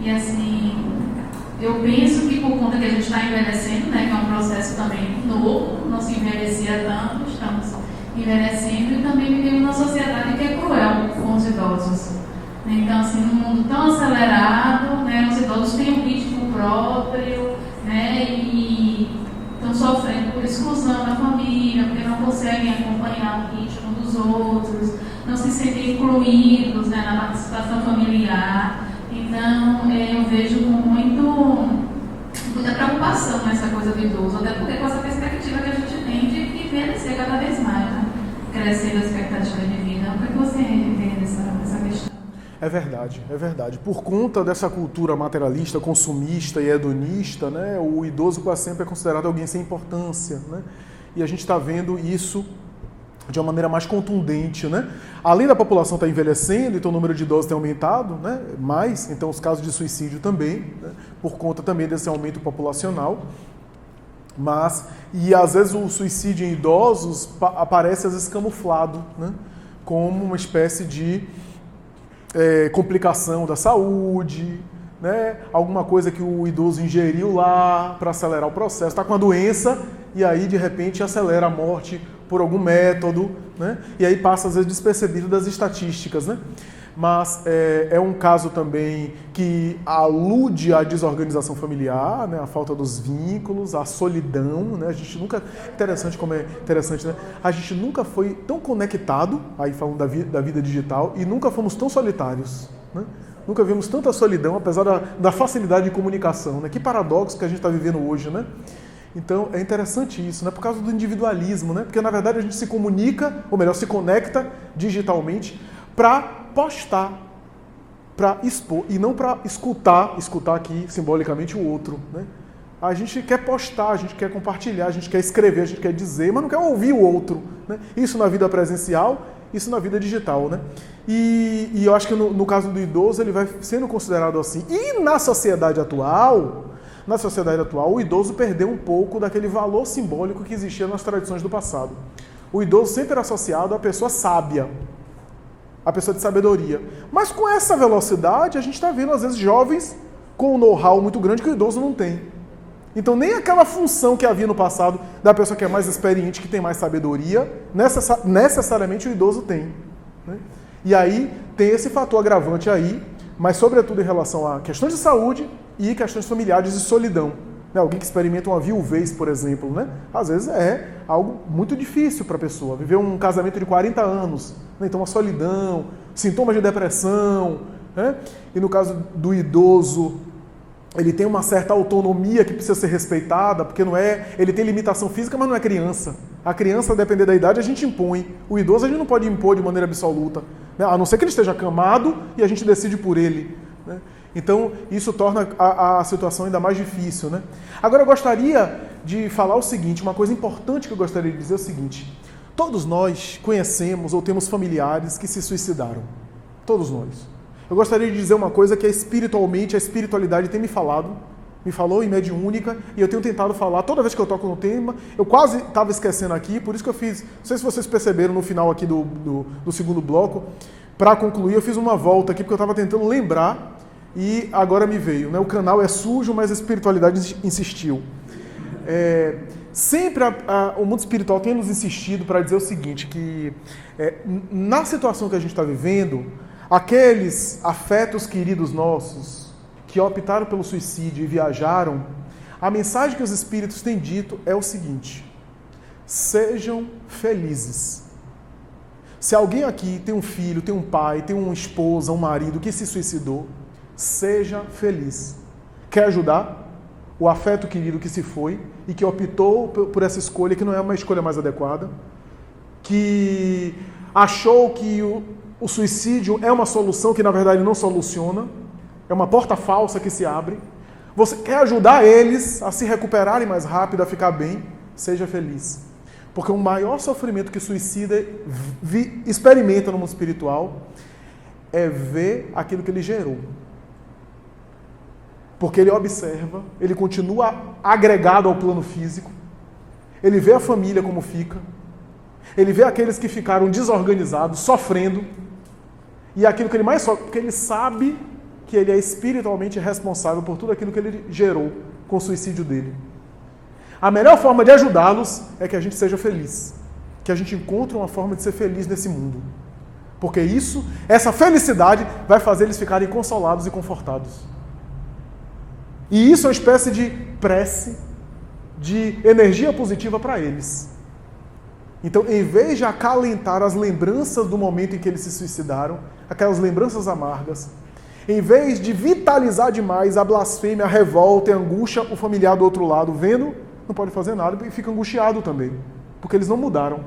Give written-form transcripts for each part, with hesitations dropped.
E assim, eu penso que por conta que a gente está envelhecendo, né, que é um processo também novo, não se envelhecia tanto, estamos envelhecendo e também vivemos numa sociedade que é cruel com os idosos. Então, assim, num mundo tão acelerado, né, os idosos têm um ritmo próprio, né, e estão sofrendo por exclusão da família, porque não conseguem acompanhar o ritmo dos outros, não se sentem incluídos, né, na participação familiar. Então, eu vejo com muita preocupação nessa coisa do idoso, até porque com essa perspectiva que a gente tem de envelhecer cada vez mais, né? Crescendo a expectativa de vida. O que você vê dessa questão? É verdade. Por conta dessa cultura materialista, consumista e hedonista, né, o idoso quase sempre é considerado alguém sem importância, né? E a gente está vendo isso de uma maneira mais contundente, né? Além da população estar envelhecendo, então o número de idosos tem aumentado, né? Mais, então os casos de suicídio também, né? Por conta também desse aumento populacional. E às vezes o suicídio em idosos aparece às vezes camuflado, né? Como uma espécie de complicação da saúde, né? Alguma coisa que o idoso ingeriu lá para acelerar o processo, está com a doença e aí de repente acelera a morte por algum método, né? E aí passa às vezes despercebido das estatísticas, né? Mas é um caso também que alude à desorganização familiar, né? A falta dos vínculos, a solidão, né? A gente nunca, interessante como é interessante, né? A gente nunca foi tão conectado, aí falando da vida digital, e nunca fomos tão solitários, né? Nunca vimos tanta solidão, apesar da facilidade de comunicação, né? Que paradoxo que a gente está vivendo hoje, né? Então, é interessante isso, né? Por causa do individualismo, né? Porque, na verdade, a gente se comunica, ou melhor, se conecta digitalmente para postar, para expor, e não para escutar aqui, simbolicamente, o outro, né? A gente quer postar, a gente quer compartilhar, a gente quer escrever, a gente quer dizer, mas não quer ouvir o outro, né? Isso na vida presencial, isso na vida digital, né? E eu acho que no caso do idoso, ele vai sendo considerado assim. E na sociedade atual, o idoso perdeu um pouco daquele valor simbólico que existia nas tradições do passado. O idoso sempre era associado à pessoa sábia, à pessoa de sabedoria. Mas com essa velocidade, a gente está vendo, às vezes, jovens com um know-how muito grande que o idoso não tem. Então, nem aquela função que havia no passado da pessoa que é mais experiente, que tem mais sabedoria, necessariamente o idoso tem, né? E aí, tem esse fator agravante aí, mas sobretudo em relação a questões de saúde e questões familiares de solidão. Né? Alguém que experimenta uma viuvez, por exemplo, né? Às vezes é algo muito difícil para a pessoa. Viver um casamento de 40 anos, né? Então uma solidão, sintomas de depressão, né? E no caso do idoso, ele tem uma certa autonomia que precisa ser respeitada, porque ele tem limitação física, mas não é criança. A criança, a depender da idade, a gente impõe. O idoso a gente não pode impor de maneira absoluta, né? A não ser que ele esteja acamado e a gente decide por ele, né? Então, isso torna a situação ainda mais difícil, né? Agora, eu gostaria de falar o seguinte, uma coisa importante que eu gostaria de dizer é o seguinte: todos nós conhecemos ou temos familiares que se suicidaram. Todos nós. Eu gostaria de dizer uma coisa que espiritualmente, a espiritualidade tem me falou em mediúnica, e eu tenho tentado falar toda vez que eu toco no tema. Eu quase estava esquecendo aqui, por isso que eu fiz, não sei se vocês perceberam no final aqui do segundo bloco, para concluir, eu fiz uma volta aqui, porque eu estava tentando lembrar, e agora me veio, né? O canal é sujo, mas a espiritualidade insistiu. Sempre o mundo espiritual tem nos insistido para dizer o seguinte, que na situação que a gente está vivendo, aqueles afetos queridos nossos que optaram pelo suicídio e viajaram, a mensagem que os espíritos têm dito é o seguinte: sejam felizes. Se alguém aqui tem um filho, tem um pai, tem uma esposa, um marido que se suicidou, seja feliz. Quer ajudar o afeto querido que se foi e que optou por essa escolha, que não é uma escolha mais adequada, que achou que o suicídio é uma solução que na verdade não soluciona, é uma porta falsa que se abre. Você quer ajudar eles a se recuperarem mais rápido, a ficar bem, seja feliz. Porque o maior sofrimento que o suicida experimenta no mundo espiritual é ver aquilo que ele gerou. Porque ele observa, ele continua agregado ao plano físico, ele vê a família como fica, ele vê aqueles que ficaram desorganizados, sofrendo, e aquilo que ele mais sofre, porque ele sabe que ele é espiritualmente responsável por tudo aquilo que ele gerou com o suicídio dele. A melhor forma de ajudá-los é que a gente seja feliz, que a gente encontre uma forma de ser feliz nesse mundo. Porque essa felicidade vai fazer eles ficarem consolados e confortados. E isso é uma espécie de prece, de energia positiva para eles. Então, em vez de acalentar as lembranças do momento em que eles se suicidaram, aquelas lembranças amargas, em vez de vitalizar demais a blasfêmia, a revolta e a angústia, o familiar do outro lado, vendo, não pode fazer nada e fica angustiado também, porque eles não mudaram.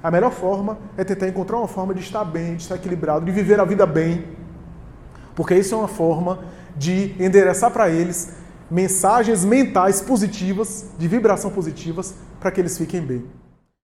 A melhor forma é tentar encontrar uma forma de estar bem, de estar equilibrado, de viver a vida bem, porque isso é uma forma de endereçar para eles mensagens mentais positivas, de vibração positivas, para que eles fiquem bem.